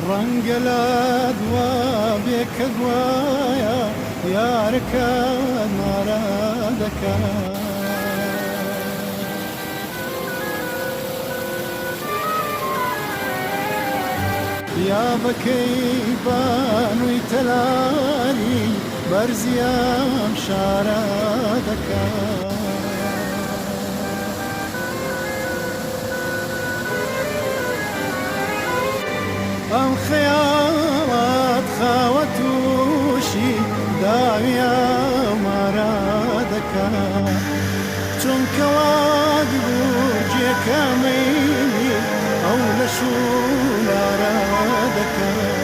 ڕەنگەلات وا بێکە گوایە یارەکە مارە دەکات یا بەکەی بانووی تەلاری بەرزیام شارە دەکات ئەم خەیاڵات خاوە تووشی داویە مارە دەکات چونکە واد بوو جێکەمەی ئەو لە شوولارە دەکات